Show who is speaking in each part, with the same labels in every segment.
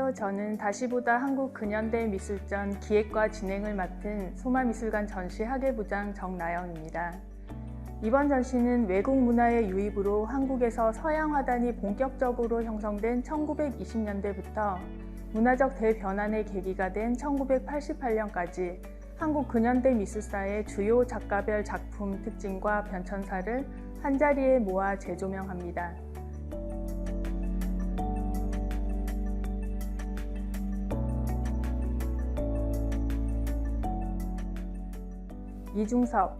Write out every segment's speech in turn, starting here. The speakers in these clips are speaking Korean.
Speaker 1: 안녕하세요. 저는 다시보다 한국근현대미술전 기획과 진행을 맡은 소마미술관 전시 학예부장 정나영입니다. 이번 전시는 외국 문화의 유입으로 한국에서 서양 화단이 본격적으로 형성된 1920년대부터 문화적 대변환의 계기가 된 1988년까지 한국 근현대 미술사의 주요 작가별 작품 특징과 변천사를 한자리에 모아 재조명합니다. 이중섭,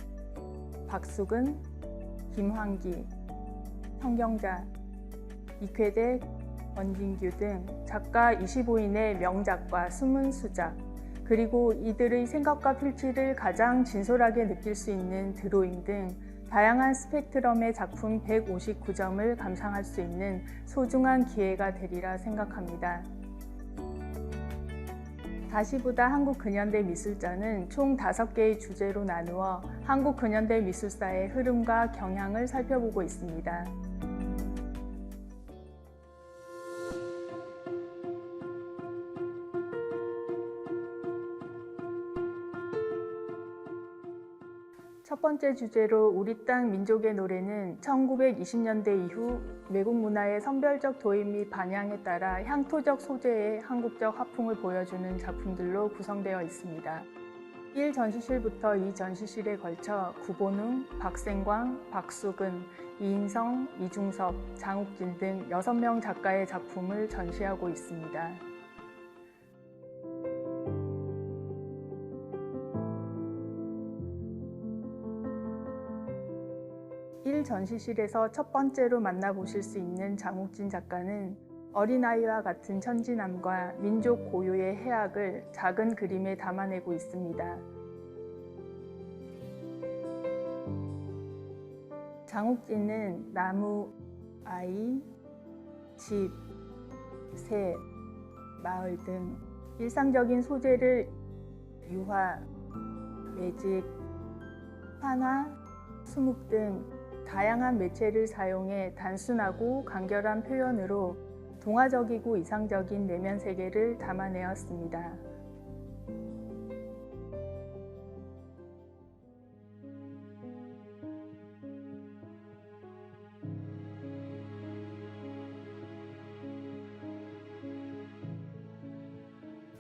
Speaker 1: 박수근, 김환기, 현경자, 이쾌대, 원진규 등 작가 25인의 명작과 숨은 수작, 그리고 이들의 생각과 필치를 가장 진솔하게 느낄 수 있는 드로잉 등 다양한 스펙트럼의 작품 159점을 감상할 수 있는 소중한 기회가 되리라 생각합니다. 다시보다 한국근현대미술전은 총 5개의 주제로 나누어 한국근현대미술사의 흐름과 경향을 살펴보고 있습니다. 첫 번째 주제로 우리 땅 민족의 노래는 1920년대 이후 외국 문화의 선별적 도입 및 반향에 따라 향토적 소재의 한국적 화풍을 보여주는 작품들로 구성되어 있습니다. 1전시실부터 2전시실에 걸쳐 구본웅, 박생광, 박수근, 이인성, 이중섭, 장욱진 등 6명 작가의 작품을 전시하고 있습니다. 전시실에서 첫 번째로 만나보실 수 있는 장욱진 작가는 어린아이와 같은 천진함과 민족 고유의 해악을 작은 그림에 담아내고 있습니다. 장욱진은 나무, 아이, 집, 새, 마을 등 일상적인 소재를 유화, 매직, 판화, 수묵 등 다양한 매체를 사용해 단순하고 간결한 표현으로 동화적이고 이상적인 내면 세계를 담아내었습니다.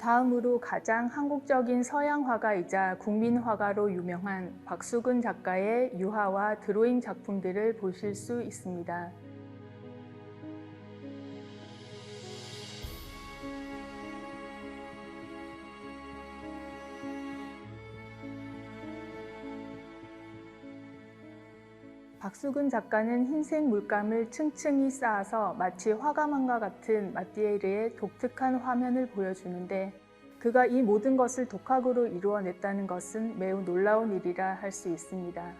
Speaker 1: 다음으로 가장 한국적인 서양 화가이자 국민 화가로 유명한 박수근 작가의 유화와 드로잉 작품들을 보실 수 있습니다. 박수근 작가는 흰색 물감을 층층이 쌓아서 마치 화가만과 같은 마티에르의 독특한 화면을 보여주는데 그가 이 모든 것을 독학으로 이루어냈다는 것은 매우 놀라운 일이라 할 수 있습니다.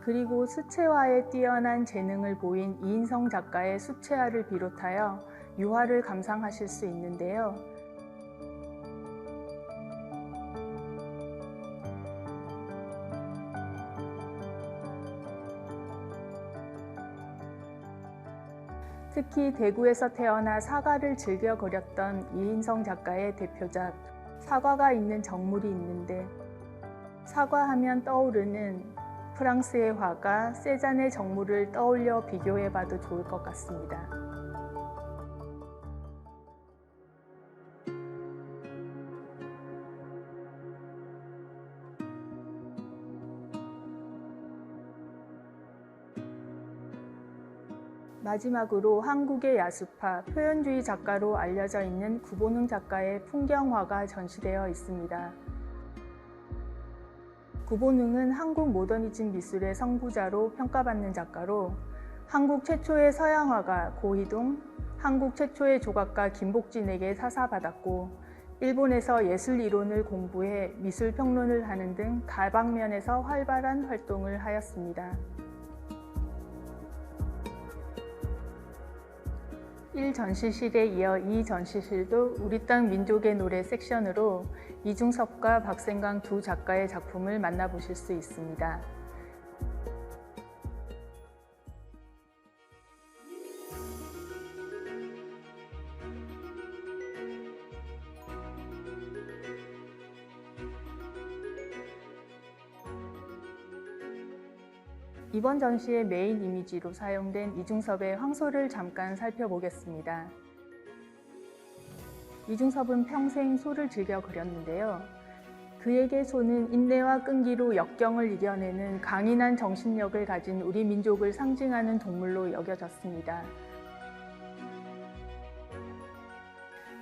Speaker 1: 그리고 수채화에 뛰어난 재능을 보인 이인성 작가의 수채화를 비롯하여 유화를 감상하실 수 있는데요. 특히 대구에서 태어나 사과를 즐겨 그렸던 이인성 작가의 대표작 사과가 있는 정물이 있는데 사과하면 떠오르는 프랑스의 화가 세잔의 정물을 떠올려 비교해봐도 좋을 것 같습니다. 마지막으로 한국의 야수파, 표현주의 작가로 알려져 있는 구본웅 작가의 풍경화가 전시되어 있습니다. 구본웅은 한국 모더니즘 미술의 성부자로 평가받는 작가로 한국 최초의 서양화가 고희동, 한국 최초의 조각가 김복진에게 사사받았고 일본에서 예술 이론을 공부해 미술 평론을 하는 등 다방면에서 활발한 활동을 하였습니다. 1 전시실에 이어 2 전시실도 우리 땅 민족의 노래 섹션으로 이중섭과 박생광 두 작가의 작품을 만나보실 수 있습니다. 이번 전시의 메인 이미지로 사용된 이중섭의 황소를 잠깐 살펴보겠습니다. 이중섭은 평생 소를 즐겨 그렸는데요. 그에게 소는 인내와 끈기로 역경을 이겨내는 강인한 정신력을 가진 우리 민족을 상징하는 동물로 여겨졌습니다.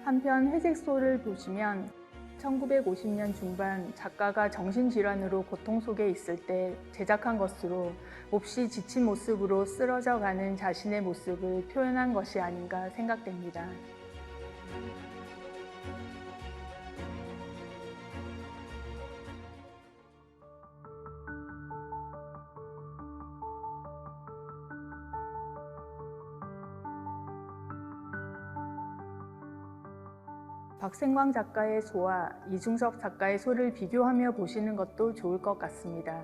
Speaker 1: 한편 회색 소를 보시면 1950년 중반 작가가 정신질환으로 고통 속에 있을 때 제작한 것으로 몹시 지친 모습으로 쓰러져 가는 자신의 모습을 표현한 것이 아닌가 생각됩니다. 박생광 작가의 소와 이중섭 작가의 소를 비교하며 보시는 것도 좋을 것 같습니다.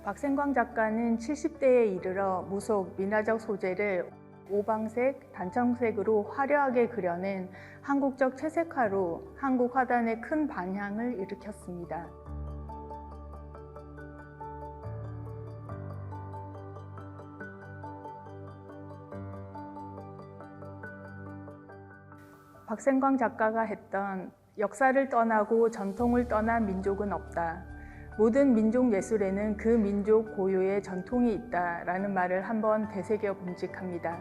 Speaker 1: 박생광 작가는 70대에 이르러 무속, 민화적 소재를 오방색, 단청색으로 화려하게 그려낸 한국적 채색화로 한국 화단에 큰 반향을 일으켰습니다. 박생광 작가가 했던 역사를 떠나고 전통을 떠난 민족은 없다. 모든 민족 예술에는 그 민족 고유의 전통이 있다라는 말을 한번 되새겨 봄직합니다.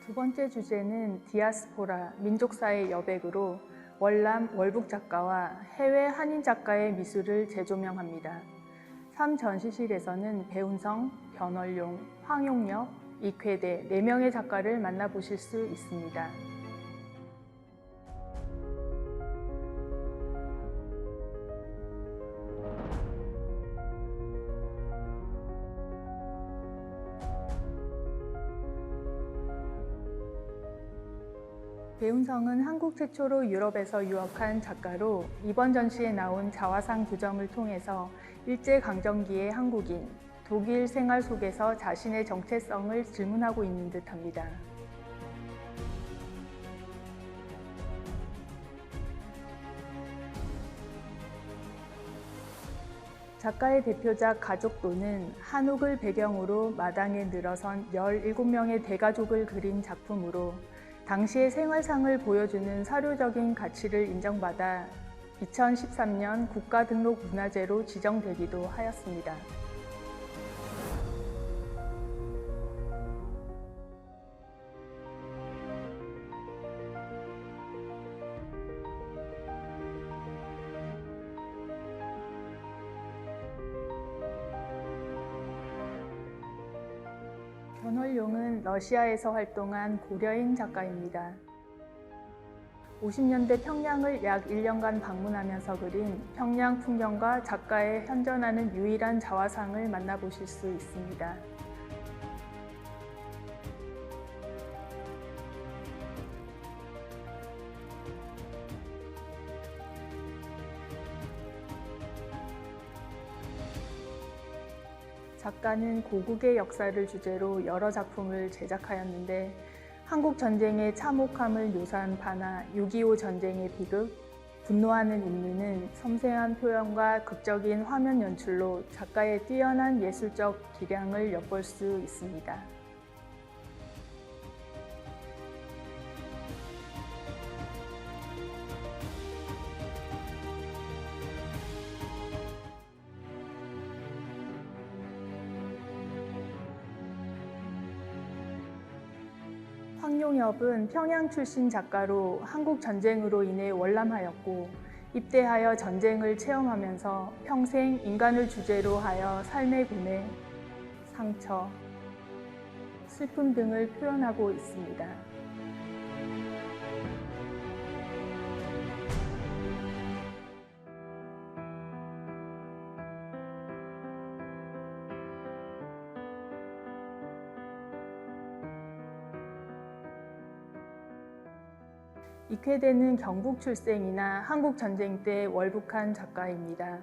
Speaker 1: 두 번째 주제는 디아스포라, 민족사의 여백으로 월남, 월북 작가와 해외 한인 작가의 미술을 재조명합니다. 3전시실에서는 배운성, 변월용, 황용엽, 이쾌대 4명의 작가를 만나보실 수 있습니다. 배운성은 한국 최초로 유럽에서 유학한 작가로 이번 전시에 나온 자화상 2점을 통해서 일제강점기의 한국인, 독일 생활 속에서 자신의 정체성을 질문하고 있는 듯합니다. 작가의 대표작 가족도는 한옥을 배경으로 마당에 늘어선 17명의 대가족을 그린 작품으로 당시의 생활상을 보여주는 사료적인 가치를 인정받아 2013년 국가등록문화재로 지정되기도 하였습니다. 변월용은 러시아에서 활동한 고려인 작가입니다. 50년대 평양을 약 1년간 방문하면서 그린 평양 풍경과 작가의 현존하는 유일한 자화상을 만나보실 수 있습니다. 작가는 고국의 역사를 주제로 여러 작품을 제작하였는데 한국 전쟁의 참혹함을 묘사한 바나 6.25 전쟁의 비극, 분노하는 인민은 섬세한 표현과 극적인 화면 연출로 작가의 뛰어난 예술적 기량을 엿볼 수 있습니다. 신용엽은 평양 출신 작가로 한국 전쟁으로 인해 월남하였고 입대하여 전쟁을 체험하면서 평생 인간을 주제로 하여 삶의 고뇌, 상처, 슬픔 등을 표현하고 있습니다. 익회되는 경북 출생이나 한국 전쟁 때 월북한 작가입니다.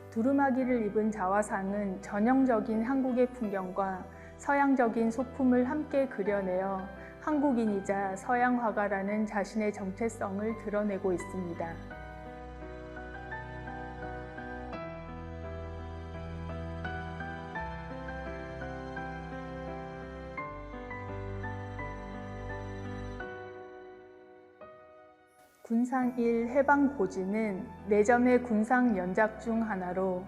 Speaker 1: 두루마기를 입은 자화상은 전형적인 한국의 풍경과 서양적인 소품을 함께 그려내어 한국인이자 서양 화가라는 자신의 정체성을 드러내고 있습니다. 군상 1 해방고지는 4점의 군상 연작 중 하나로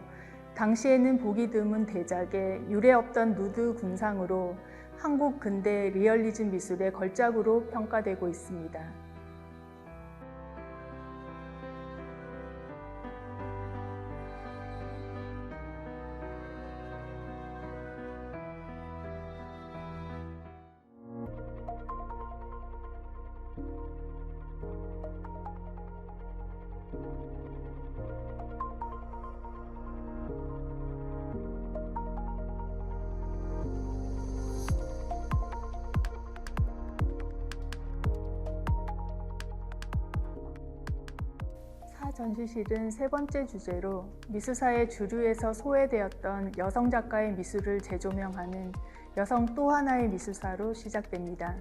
Speaker 1: 당시에는 보기 드문 대작에 유례없던 누드 군상으로 한국 근대 리얼리즘 미술의 걸작으로 평가되고 있습니다. 전시실은 3번째 주제로 미술사의 주류에서 소외되었던 여성 작가의 미술을 재조명하는 여성 또 하나의 미술사로 시작됩니다.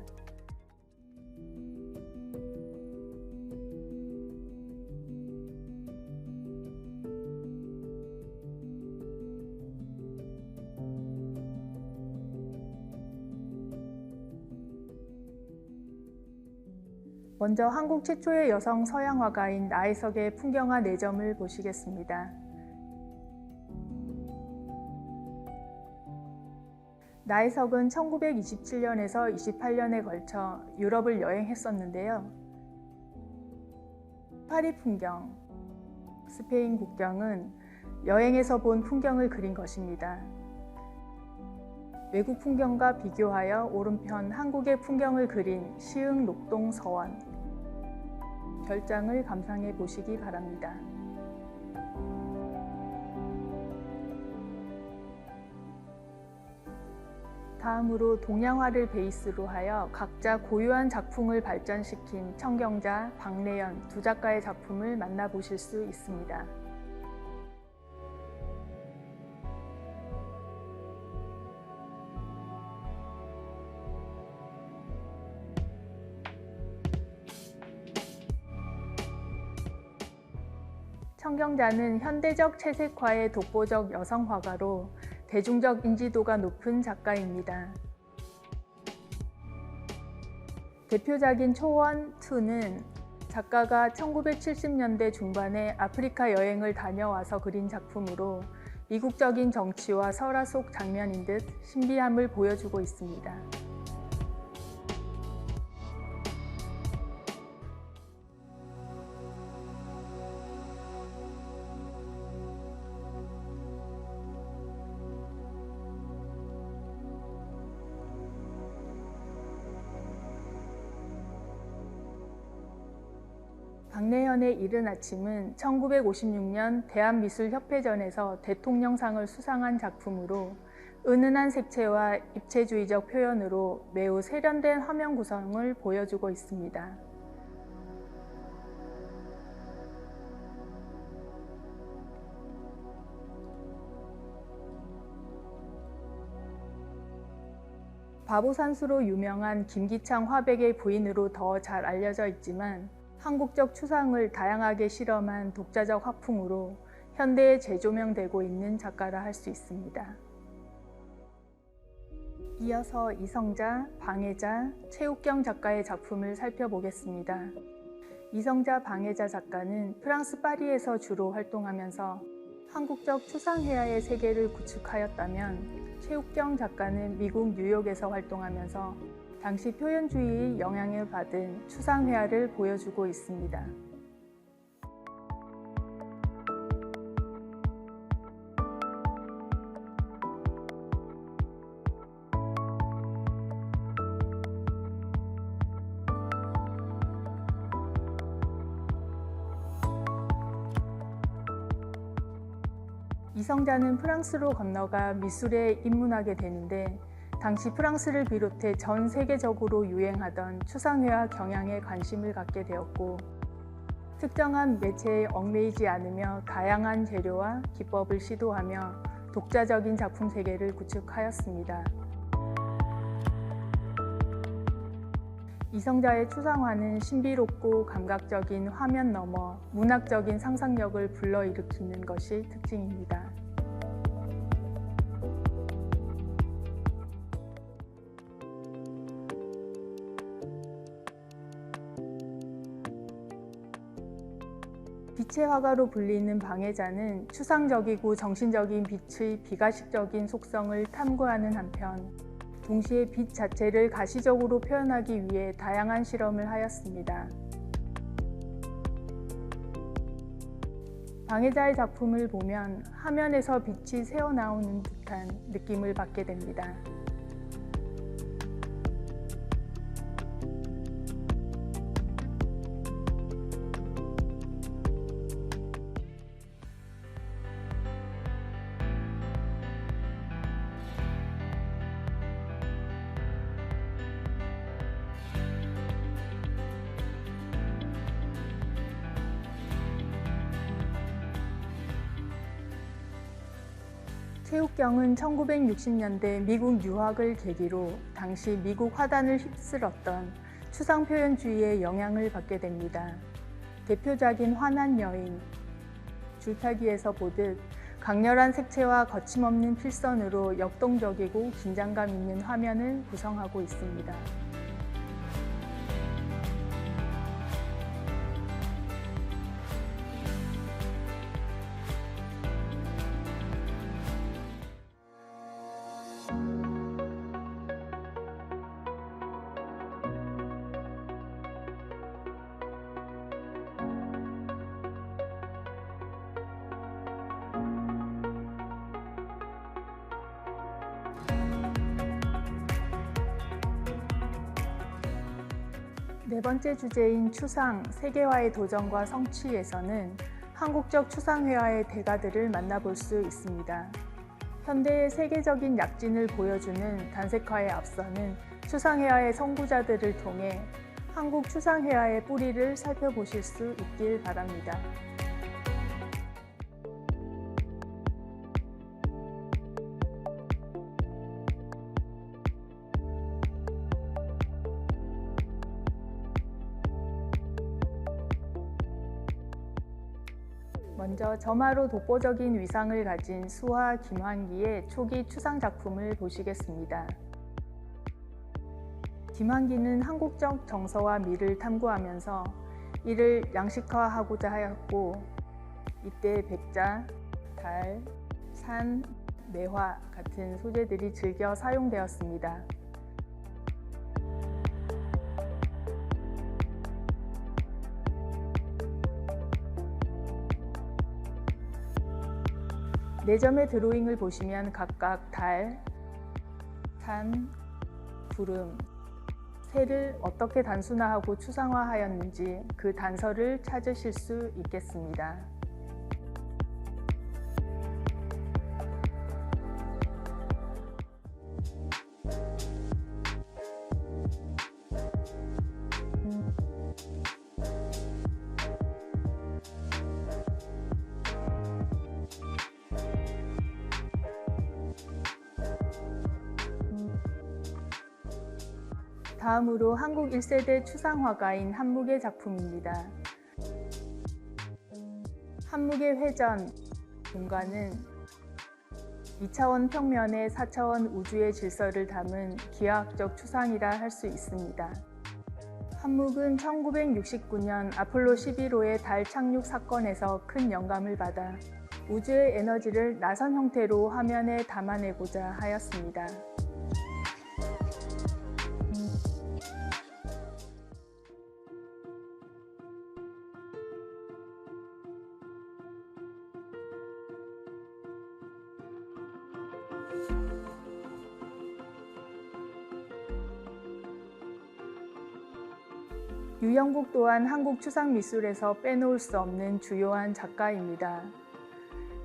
Speaker 1: 먼저 한국 최초의 여성 서양 화가인 나혜석의 풍경화 4점을 보시겠습니다. 나혜석은 1927년에서 28년에 걸쳐 유럽을 여행했었는데요. 파리 풍경, 스페인 국경은 여행에서 본 풍경을 그린 것입니다. 외국 풍경과 비교하여 오른편 한국의 풍경을 그린 시흥 녹동 서원, 별장을 감상해 보시기 바랍니다. 다음으로 동양화를 베이스로 하여 각자 고유한 작품을 발전시킨 청경자, 박래연 두 작가의 작품을 만나보실 수 있습니다. 청경자는 현대적 채색화의 독보적 여성 화가로 대중적 인지도가 높은 작가입니다. 대표작인 초원2는 작가가 1970년대 중반에 아프리카 여행을 다녀와서 그린 작품으로 이국적인 정치와 설화 속 장면인 듯 신비함을 보여주고 있습니다. 박래연의 이른 아침은 1956년 대한미술협회전에서 대통령상을 수상한 작품으로 은은한 색채와 입체주의적 표현으로 매우 세련된 화면 구성을 보여주고 있습니다. 바보산수로 유명한 김기창 화백의 부인으로 더 잘 알려져 있지만 한국적 추상을 다양하게 실험한 독자적 화풍으로 현대에 재조명되고 있는 작가라 할 수 있습니다. 이어서 이성자, 방해자, 최욱경 작가의 작품을 살펴보겠습니다. 이성자, 방해자 작가는 프랑스 파리에서 주로 활동하면서 한국적 추상회화의 세계를 구축하였다면 최욱경 작가는 미국 뉴욕에서 활동하면서 당시 표현주의의 영향을 받은 추상회화를 보여주고 있습니다. 이성자는 프랑스로 건너가 미술에 입문하게 되는데 당시 프랑스를 비롯해 전 세계적으로 유행하던 추상회화 경향에 관심을 갖게 되었고 특정한 매체에 얽매이지 않으며 다양한 재료와 기법을 시도하며 독자적인 작품 세계를 구축하였습니다. 이성자의 추상화는 신비롭고 감각적인 화면 너머 문학적인 상상력을 불러일으키는 것이 특징입니다. 빛의 화가로 불리는 방해자는 추상적이고 정신적인 빛의 비가식적인 속성을 탐구하는 한편 동시에 빛 자체를 가시적으로 표현하기 위해 다양한 실험을 하였습니다. 방해자의 작품을 보면 화면에서 빛이 새어나오는 듯한 느낌을 받게 됩니다. 최욱경은 1960년대 미국 유학을 계기로 당시 미국 화단을 휩쓸었던 추상표현주의의 영향을 받게 됩니다. 대표작인 환한 여인, 줄타기에서 보듯 강렬한 색채와 거침없는 필선으로 역동적이고 긴장감 있는 화면을 구성하고 있습니다. 네 번째 주제인 추상, 세계화의 도전과 성취에서는 한국적 추상회화의 대가들을 만나볼 수 있습니다. 현대의 세계적인 약진을 보여주는 단색화에 앞서는 추상회화의 선구자들을 통해 한국 추상회화의 뿌리를 살펴보실 수 있길 바랍니다. 먼저 점화로 독보적인 위상을 가진 수화 김환기의 초기 추상 작품을 보시겠습니다. 김환기는 한국적 정서와 미를 탐구하면서 이를 양식화하고자 하였고 이때 백자, 달, 산, 매화 같은 소재들이 즐겨 사용되었습니다. 네 점의 드로잉을 보시면 각각 달, 산, 구름, 새를 어떻게 단순화하고 추상화하였는지 그 단서를 찾으실 수 있겠습니다. 다음으로 한국 1세대 추상화가인 한묵의 작품입니다. 한묵의 회전, 공간은 2차원 평면의 4차원 우주의 질서를 담은 기하학적 추상이라 할 수 있습니다. 한묵은 1969년 아폴로 11호의 달 착륙 사건에서 큰 영감을 받아 우주의 에너지를 나선 형태로 화면에 담아내고자 하였습니다. 유영국 또한 한국 추상미술에서 빼놓을 수 없는 주요한 작가입니다.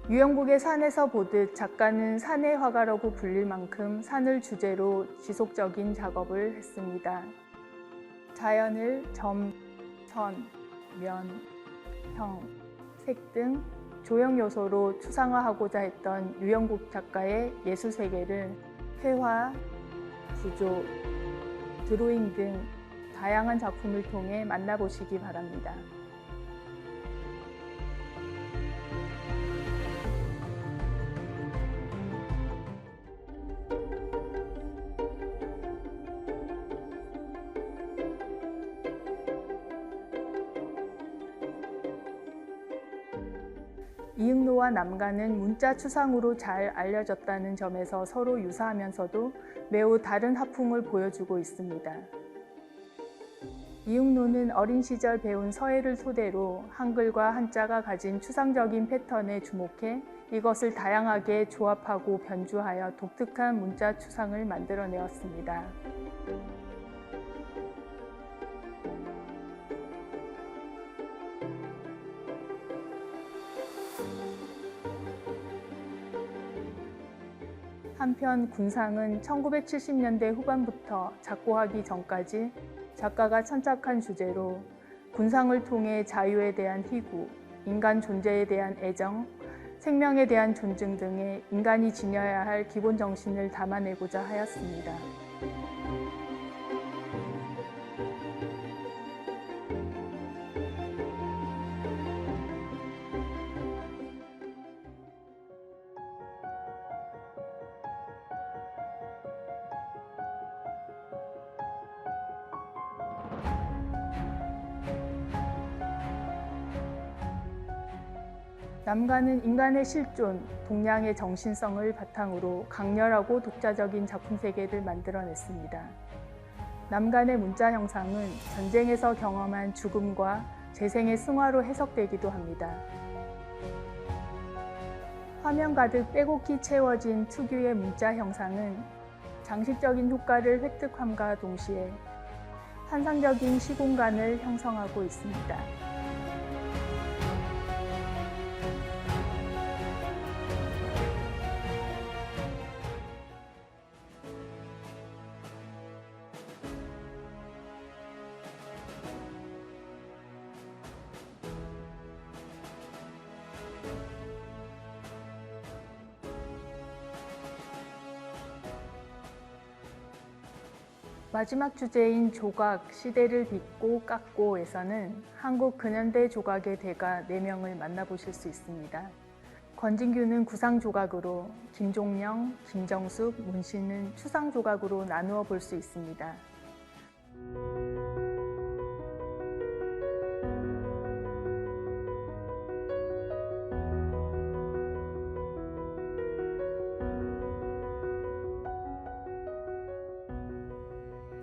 Speaker 1: 유영국의 산에서 보듯 작가는 산의 화가라고 불릴 만큼 산을 주제로 지속적인 작업을 했습니다. 자연을 점, 선, 면, 형, 색 등 조형 요소로 추상화하고자 했던 유영국 작가의 예술 세계를 회화, 구조, 드로잉 등 다양한 작품을 통해 만나보시기 바랍니다. 이응노와 남가는 문자 추상으로 잘 알려졌다는 점에서 서로 유사하면서도 매우 다른 화풍을 보여주고 있습니다. 이응노는 어린 시절 배운 서예를 토대로 한글과 한자가 가진 추상적인 패턴에 주목해 이것을 다양하게 조합하고 변주하여 독특한 문자 추상을 만들어내었습니다. 한편 군상은 1970년대 후반부터 작고하기 전까지 작가가 천착한 주제로 군상을 통해 자유에 대한 희구, 인간 존재에 대한 애정, 생명에 대한 존중 등의 인간이 지녀야 할 기본 정신을 담아내고자 하였습니다. 남가는 인간의 실존, 동양의 정신성을 바탕으로 강렬하고 독자적인 작품 세계를 만들어냈습니다. 남간의 문자 형상은 전쟁에서 경험한 죽음과 재생의 승화로 해석되기도 합니다. 화면 가득 빼곡히 채워진 특유의 문자 형상은 장식적인 효과를 획득함과 동시에 환상적인 시공간을 형성하고 있습니다. 마지막 주제인 조각, 시대를 빚고 깎고에서는 한국 근현대 조각의 대가 4명을 만나보실 수 있습니다. 권진규는 구상조각으로, 김종령, 김정숙, 문신은 추상조각으로 나누어 볼 수 있습니다.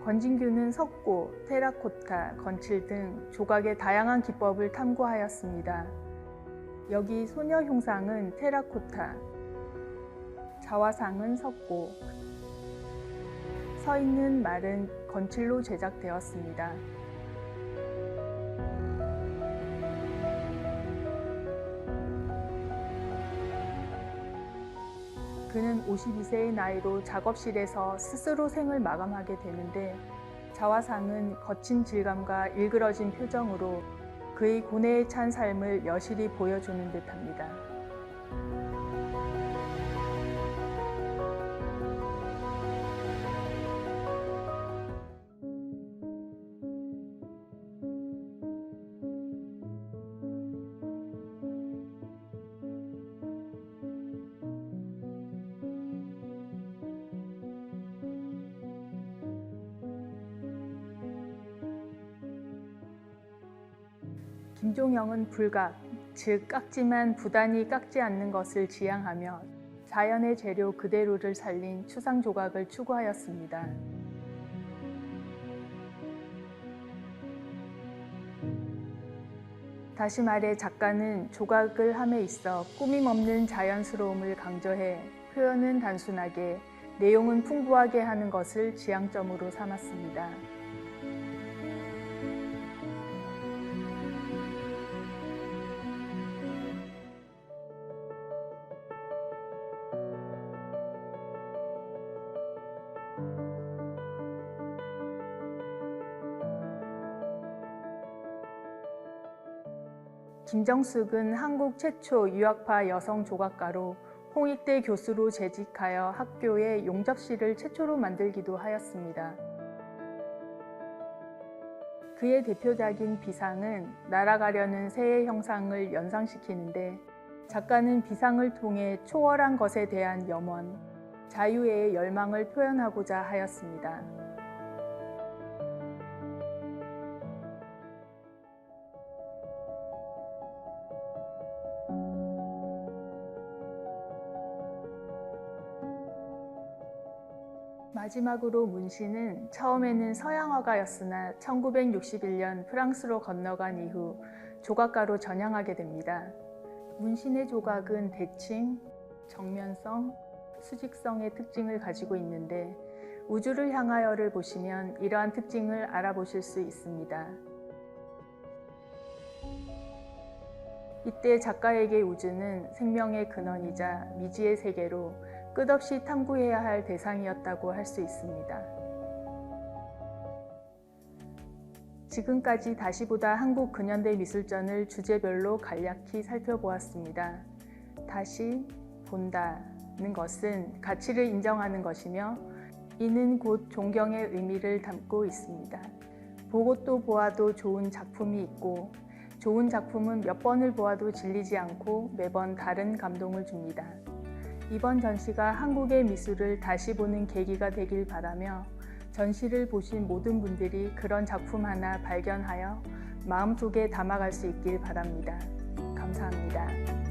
Speaker 1: 권진규는 석고, 테라코타, 건칠 등 조각의 다양한 기법을 탐구하였습니다. 여기 소녀 흉상은 테라코타, 자화상은 석고, 서 있는 말은 건칠로 제작되었습니다. 그는 52세의 나이로 작업실에서 스스로 생을 마감하게 되는데 자화상은 거친 질감과 일그러진 표정으로 그의 고뇌에 찬 삶을 여실히 보여주는 듯합니다. 김종영은 불각, 즉 깎지만 부단히 깎지 않는 것을 지향하며 자연의 재료 그대로를 살린 추상 조각을 추구하였습니다. 다시 말해 작가는 조각을 함에 있어 꾸밈 없는 자연스러움을 강조해 표현은 단순하게, 내용은 풍부하게 하는 것을 지향점으로 삼았습니다. 김정숙은 한국 최초 유학파 여성 조각가로 홍익대 교수로 재직하여 학교에 용접실을 최초로 만들기도 하였습니다. 그의 대표작인 비상은 날아가려는 새의 형상을 연상시키는데 작가는 비상을 통해 초월한 것에 대한 염원, 자유의 열망을 표현하고자 하였습니다. 마지막으로 문신은 처음에는 서양화가였으나 1961년 프랑스로 건너간 이후 조각가로 전향하게 됩니다. 문신의 조각은 대칭, 정면성, 수직성의 특징을 가지고 있는데 우주를 향하여를 보시면 이러한 특징을 알아보실 수 있습니다. 이때 작가에게 우주는 생명의 근원이자 미지의 세계로 끝없이 탐구해야 할 대상이었다고 할 수 있습니다. 지금까지 다시보다 한국 근현대 미술전을 주제별로 간략히 살펴보았습니다. 다시 본다는 것은 가치를 인정하는 것이며 이는 곧 존경의 의미를 담고 있습니다. 보고 또 보아도 좋은 작품이 있고 좋은 작품은 몇 번을 보아도 질리지 않고 매번 다른 감동을 줍니다. 이번 전시가 한국의 미술을 다시 보는 계기가 되길 바라며 전시를 보신 모든 분들이 그런 작품 하나 발견하여 마음속에 담아갈 수 있길 바랍니다. 감사합니다.